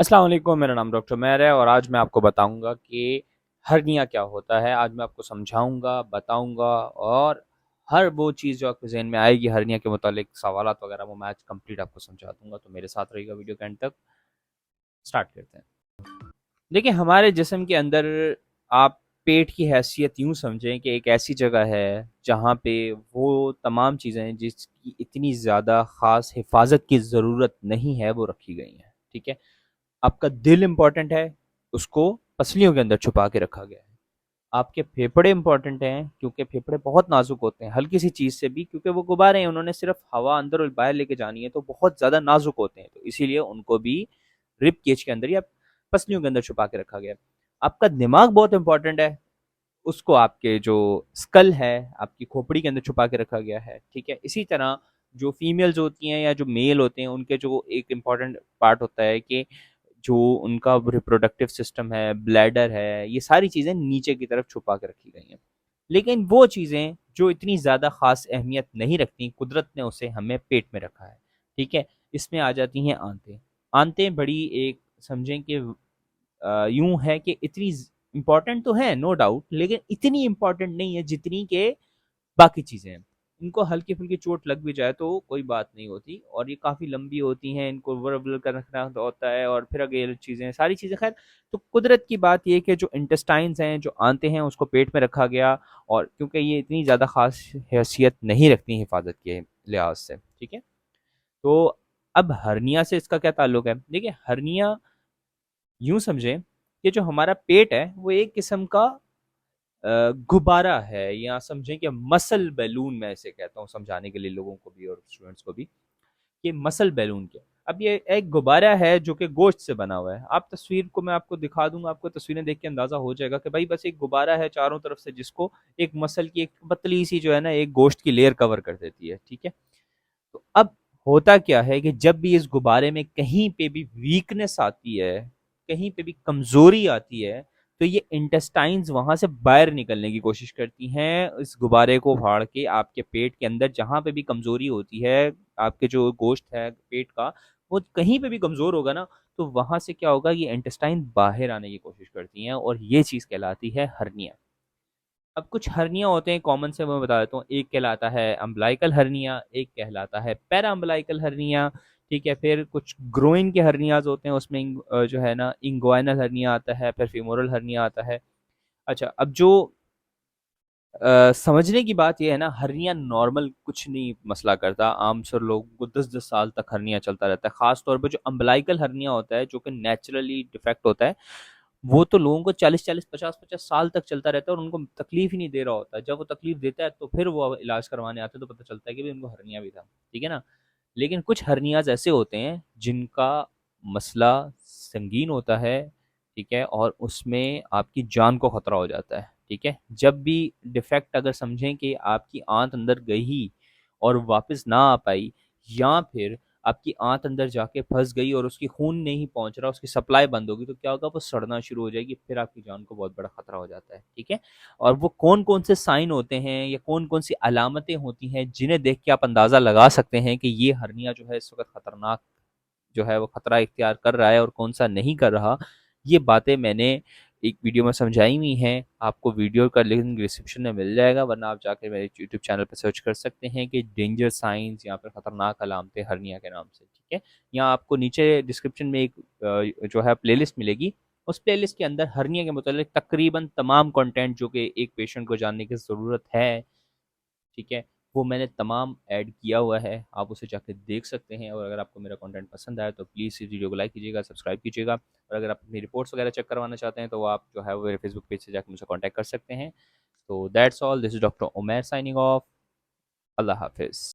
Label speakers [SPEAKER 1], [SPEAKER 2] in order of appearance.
[SPEAKER 1] अस्सलाम वालेकुम, मेरा नाम डॉक्टर उमैर है और आज मैं आपको बताऊंगा कि हर्निया क्या होता है। आज मैं आपको समझाऊंगा, बताऊंगा और हर वो चीज़ जो आपके जहन में आएगी हर्निया के मुतालिक सवालात वगैरह वो मैं आज कंप्लीट आपको समझा दूंगा। तो मेरे साथ रहिएगा वीडियो के एंड तक। स्टार्ट करते हैं। देखिए, हमारे जिस्म के अंदर आप पेट की हैसियत यूँ समझें कि एक ऐसी जगह है जहाँ पे वो तमाम चीज़ें हैं जिसकी इतनी ज़्यादा ख़ास हिफाजत की ज़रूरत नहीं है, वो रखी गई हैं। ठीक है। आपका दिल इम्पोर्टेंट है, उसको पसलियों के अंदर छुपा के रखा गया है। आपके फेफड़े इम्पोर्टेंट हैं क्योंकि फेफड़े बहुत नाजुक होते हैं, हल्की सी चीज़ से भी, क्योंकि वो गुब्बारे हैं, उन्होंने सिर्फ हवा अंदर और बाहर लेके जानी है, तो बहुत ज़्यादा नाजुक होते हैं, तो इसीलिए उनको भी रिब केज के अंदर या पसलियों के अंदर छुपा के रखा गया है। आपका दिमाग बहुत इंपॉर्टेंट है, उसको आपके जो स्कल है, आपकी खोपड़ी के अंदर छुपा के रखा गया है। ठीक है। इसी तरह जो फीमेल्स होती हैं या जो मेल होते हैं, उनके जो एक इम्पॉर्टेंट पार्ट होता है कि जो उनका रिप्रोडक्टिव सिस्टम है, ब्लैडर है, ये सारी चीज़ें नीचे की तरफ छुपा के रखी गई हैं। लेकिन वो चीज़ें जो इतनी ज़्यादा ख़ास अहमियत नहीं रखती, कुदरत ने उसे हमें पेट में रखा है। ठीक है। इसमें आ जाती हैं आंतें। आंतें बड़ी एक समझें कि यूँ है कि इतनी इम्पोर्टेंट तो है, नो डाउट, लेकिन इतनी इम्पोर्टेंट नहीं है जितनी के बाकी चीज़ें हैं। इनको हल्की-फुल्की चोट लग भी जाए तो कोई बात नहीं होती, और ये काफ़ी लंबी होती हैं, इनको वरवल कर रखना होता है और फिर आगे ये चीज़ें, सारी चीज़ें खैर। तो कुदरत की बात ये है कि जो इंटेस्टाइन्स हैं, जो आंतें हैं, उसको पेट में रखा गया, और क्योंकि ये इतनी ज़्यादा ख़ास हैसियत नहीं रखती हिफ़ाज़त के लिहाज़ से। ठीक है? तो अब हर्निया से इसका क्या ताल्लुक है? देखिए, हर्निया यूँ समझें कि जो हमारा पेट है, वो एक किस्म का गुब्बारा है, या समझें कि मसल बैलून, मैं इसे कहता हूँ समझाने के लिए लोगों को भी और स्टूडेंट्स को भी, कि मसल बैलून क्या। अब ये एक गुब्बारा है जो कि गोश्त से बना हुआ है। आप तस्वीर को मैं आपको दिखा दूंगा, आपको तस्वीरें देख के अंदाजा हो जाएगा कि भाई बस एक गुब्बारा है चारों तरफ से, जिसको एक मसल की एक पतली सी जो है ना एक गोश्त की लेयर कवर कर देती है। ठीक है। तो अब होता क्या है कि जब भी इस गुब्बारे में कहीं पे भी वीकनेस आती है, कहीं पे भी कमजोरी आती है, तो ये इंटेस्टाइन्स वहां से बाहर निकलने की कोशिश करती हैं, इस गुब्बारे को फाड़ के आपके पेट के अंदर जहां पे भी कमजोरी होती है, आपके जो गोश्त है पेट का, वो कहीं पे भी कमजोर होगा ना, तो वहां से क्या होगा, ये इंटेस्टाइन बाहर आने की कोशिश करती हैं, और ये चीज कहलाती है हर्निया। अब कुछ हर्निया होते हैं कॉमन से, मैं बता देता हूँ। एक कहलाता है अम्बलाइकल हर्निया, एक कहलाता है पैरा अम्बलाइकल हर्निया। ठीक है। फिर कुछ ग्रोइन के हर्नियाज होते हैं, उसमें जो है ना इंग्वाइनल हर्निया आता है, फिर फीमोरल हर्निया आता है। अच्छा, अब जो समझने की बात यह है ना, हर्निया नॉर्मल कुछ नहीं मसला करता, आम सर लोगों को 10-10 साल तक हर्निया चलता रहता है। खास तौर पे जो अम्बलाइकल हर्निया होता है, जो कि नेचुरली डिफेक्ट होता है, वो तो लोगों को 40-40, 50-50 साल तक चलता रहता है, और उनको तकलीफ ही नहीं दे रहा होता है। जब वो तकलीफ देता है तो फिर वो इलाज करवाने आते हैं, तो पता चलता है कि भाई उनको हर्निया भी था। ठीक है ना। लेकिन कुछ हर्नियाज ऐसे होते हैं जिनका मसला संगीन होता है। ठीक है। और उसमें आपकी जान को खतरा हो जाता है। ठीक है। जब भी डिफेक्ट अगर समझें कि आपकी आंत अंदर गई और वापस ना आ पाई, या फिर आपकी आंत अंदर जाके फंस गई और उसकी खून नहीं पहुंच रहा, उसकी सप्लाई बंद होगी, तो क्या होगा, वो सड़ना शुरू हो जाएगी, फिर आपकी जान को बहुत बड़ा खतरा हो जाता है। ठीक है। और वो कौन कौन से साइन होते हैं या कौन कौन सी अलामतें होती हैं जिन्हें देख के आप अंदाज़ा लगा सकते हैं कि ये हर्निया जो है इस वक्त खतरनाक जो है वो खतरा इख्तियार कर रहा है और कौन सा नहीं कर रहा, ये बातें मैंने एक वीडियो में समझाई हुई हैं। आपको वीडियो का लिंक डिस्क्रिप्शन में मिल जाएगा, वरना आप जाकर मेरे यूट्यूब चैनल पर सर्च कर सकते हैं कि डेंजर साइंस या फिर खतरनाक अलामतें हर्निया के नाम से। ठीक है। यहाँ आपको नीचे डिस्क्रिप्शन में एक जो है प्लेलिस्ट मिलेगी। उस प्लेलिस्ट के अंदर हर्निया के मुतालिक तकरीबन तमाम कंटेंट जो कि एक पेशेंट को जानने की ज़रूरत है, ठीक है, वो मैंने तमाम ऐड किया हुआ है, आप उसे जाके देख सकते हैं। और अगर आपको मेरा कंटेंट पसंद आया तो प्लीज़ इस वीडियो को लाइक कीजिएगा, सब्सक्राइब कीजिएगा, और अगर आप अपनी रिपोर्ट्स वगैरह चेक करवाना चाहते हैं तो आप जो है वो मेरे फेसबुक पेज से जाकर मुझसे कॉन्टैक्ट कर सकते हैं। तो that's all, this is doctor Umair signing off. अल्लाह हाफिज़।